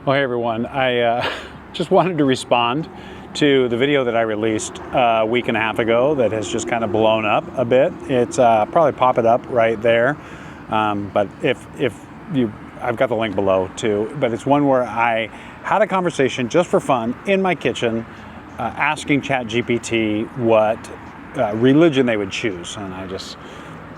Well, hey everyone, I just wanted to respond to the video that I released a week and a half ago that has just kind of blown up a bit. It's probably pop it up right there, but if you, I've got the link below too, but it's one where I had a conversation just for fun in my kitchen, asking ChatGPT what religion they would choose, and I just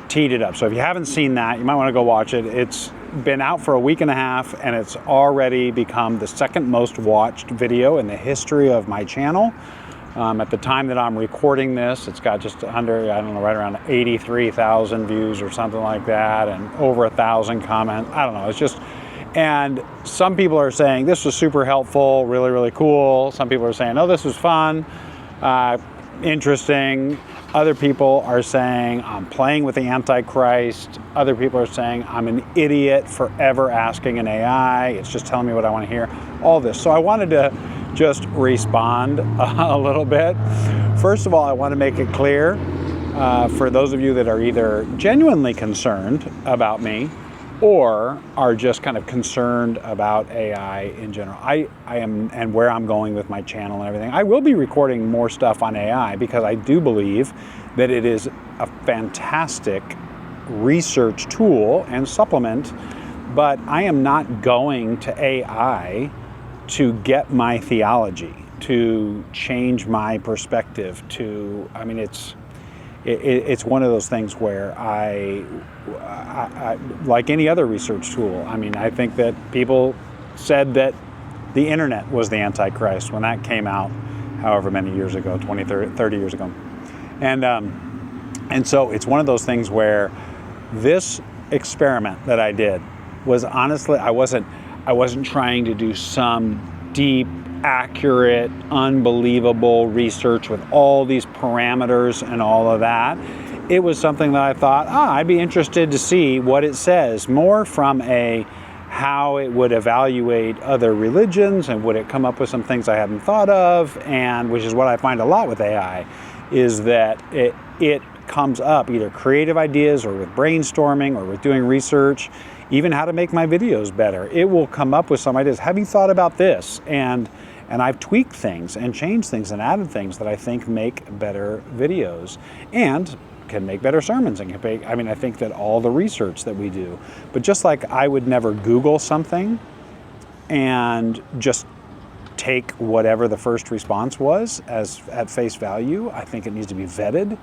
teed it up. So if you haven't seen that, you might want to go watch it. It's been out for a week and a half, and it's already become the second most watched video in the history of my channel. At the time that I'm recording this, it's got just under, I don't know, right around 83,000 views or something like that, and over 1,000 comments. I don't know, it's just, and some people are saying this was super helpful, really, really cool. Some people are saying, oh, this was fun, interesting. Other people are saying I'm playing with the Antichrist. Other people are saying I'm an idiot for ever asking an AI. It's just telling me what I want to hear. All this. So I wanted to just respond a little bit. First of all, I want to make it clear for those of you that are either genuinely concerned about me or are just kind of concerned about AI in general. I am, and where I'm going with my channel and everything. I will be recording more stuff on AI because I do believe that it is a fantastic research tool and supplement, but I am not going to AI to get my theology, to change my perspective, to, I mean, it's one of those things where I, like any other research tool, I mean, I think that people said that the internet was the Antichrist when that came out, however many years ago, 20, 30 years ago. And so it's one of those things where this experiment that I did was honestly, I wasn't trying to do some deep, accurate, unbelievable research with all these parameters and all of that. It was something that I thought, I'd be interested to see what it says, more from a how it would evaluate other religions and would it come up with some things I hadn't thought of, and which is what I find a lot with AI, is that it comes up either creative ideas or with brainstorming or with doing research, even how to make my videos better. It will come up with some ideas. Have you thought about this? And I've tweaked things and changed things and added things that I think make better videos and can make better sermons. And can make, I mean, I think that all the research that we do, but just like I would never Google something and just take whatever the first response was as at face value, I think it needs to be vetted.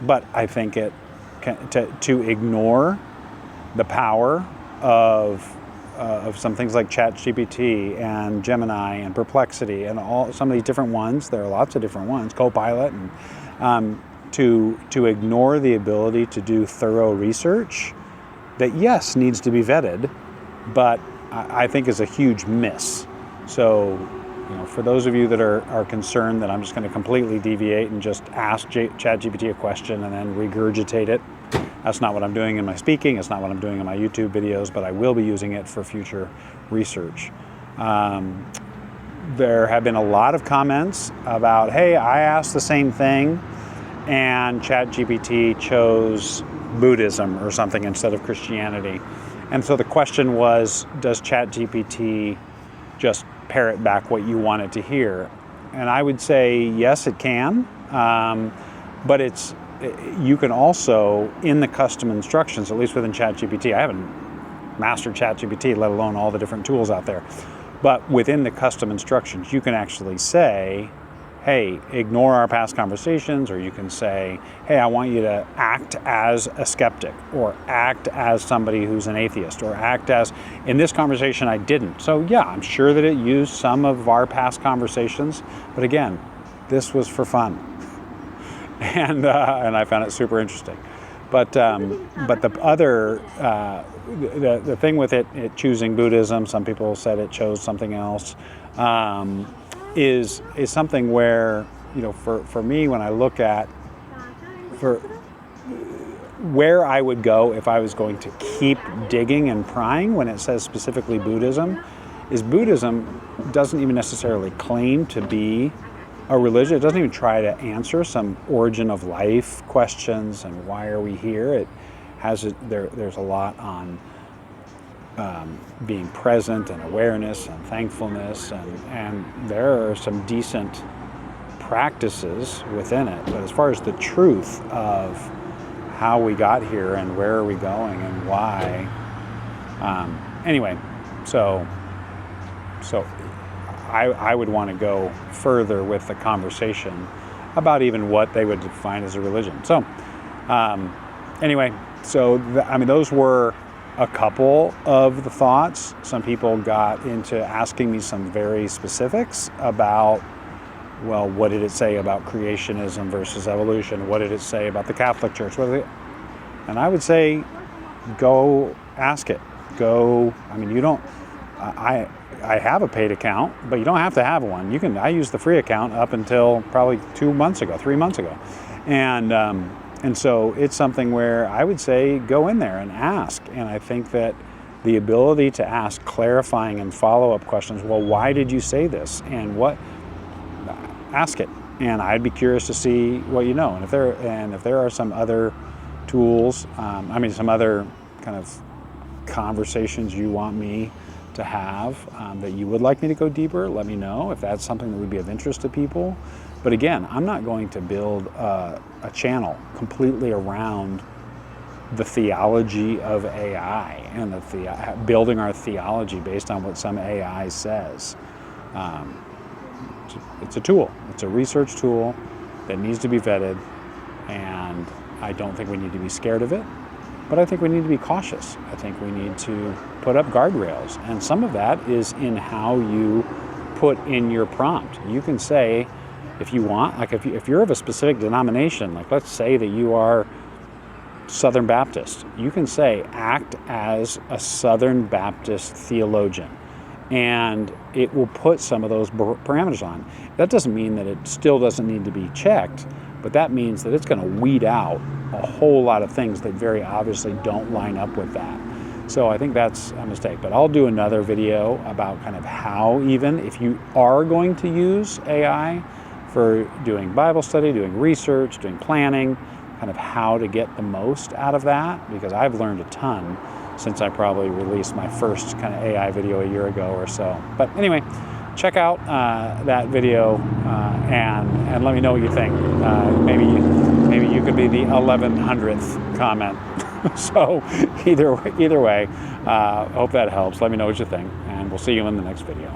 But I think to ignore the power of some things like ChatGPT and Gemini and Perplexity and some of these different ones. There are lots of different ones, Copilot, and to ignore the ability to do thorough research that, yes, needs to be vetted, but I think is a huge miss. So, you know, for those of you that are concerned that I'm just going to completely deviate and just ask ChatGPT a question and then regurgitate it, that's not what I'm doing in my speaking. It's not what I'm doing in my YouTube videos, but I will be using it for future research. There have been a lot of comments about, hey, I asked the same thing and ChatGPT chose Buddhism or something instead of Christianity. And so the question was, does ChatGPT just parrot back what you want it to hear? And I would say, yes, it can, but you can also, in the custom instructions, at least within ChatGPT, I haven't mastered ChatGPT, let alone all the different tools out there, but within the custom instructions, you can actually say, hey, ignore our past conversations, or you can say, hey, I want you to act as a skeptic, or act as somebody who's an atheist, or act as, in this conversation I didn't. So yeah, I'm sure that it used some of our past conversations, but again, this was for fun. And I found it super interesting. But the other, the thing with it choosing Buddhism, some people said it chose something else, is something where, you know, for me, when I look at where I would go if I was going to keep digging and prying when it says specifically Buddhism, is Buddhism doesn't even necessarily claim to be a religion. It doesn't even try to answer some origin of life questions and why are we here. It has there's a lot on being present and awareness and thankfulness, and there are some decent practices within it. But as far as the truth of how we got here and where are we going and why, anyway, so I would want to go further with the conversation about even what they would define as a religion. So anyway, so those were a couple of the thoughts. Some people got into asking me some very specifics about, well, what did it say about creationism versus evolution? What did it say about the Catholic Church? And I would say, go ask it. You don't, I have a paid account, but you don't have to have one. I used the free account up until probably 3 months ago. And so it's something where I would say go in there and ask. And I think that the ability to ask clarifying and follow-up questions, well, why did you say this? And ask it. And I'd be curious to see what you know. And if there are some other tools, some other kind of conversations you want me to have, that you would like me to go deeper, let me know if that's something that would be of interest to people. But again, I'm not going to build a channel completely around the theology of AI and building our theology based on what some AI says. It's a tool. It's a research tool that needs to be vetted, and I don't think we need to be scared of it, but I think we need to be cautious. I think we need to put up guardrails, and some of that is in how you put in your prompt. You can say, if you want, like if you're of a specific denomination, like let's say that you are Southern Baptist, you can say, act as a Southern Baptist theologian, and it will put some of those parameters on. That doesn't mean that it still doesn't need to be checked, but that means that it's going to weed out a whole lot of things that very obviously don't line up with that. So I think that's a mistake. But I'll do another video about kind of how, even if you are going to use AI for doing Bible study, doing research, doing planning, kind of how to get the most out of that, because I've learned a ton since I probably released my first kind of AI video a year ago or so. But anyway, check out that video and let me know what you think. Maybe you could be the 1100th comment. So either way, hope that helps. Let me know what you think, and we'll see you in the next video.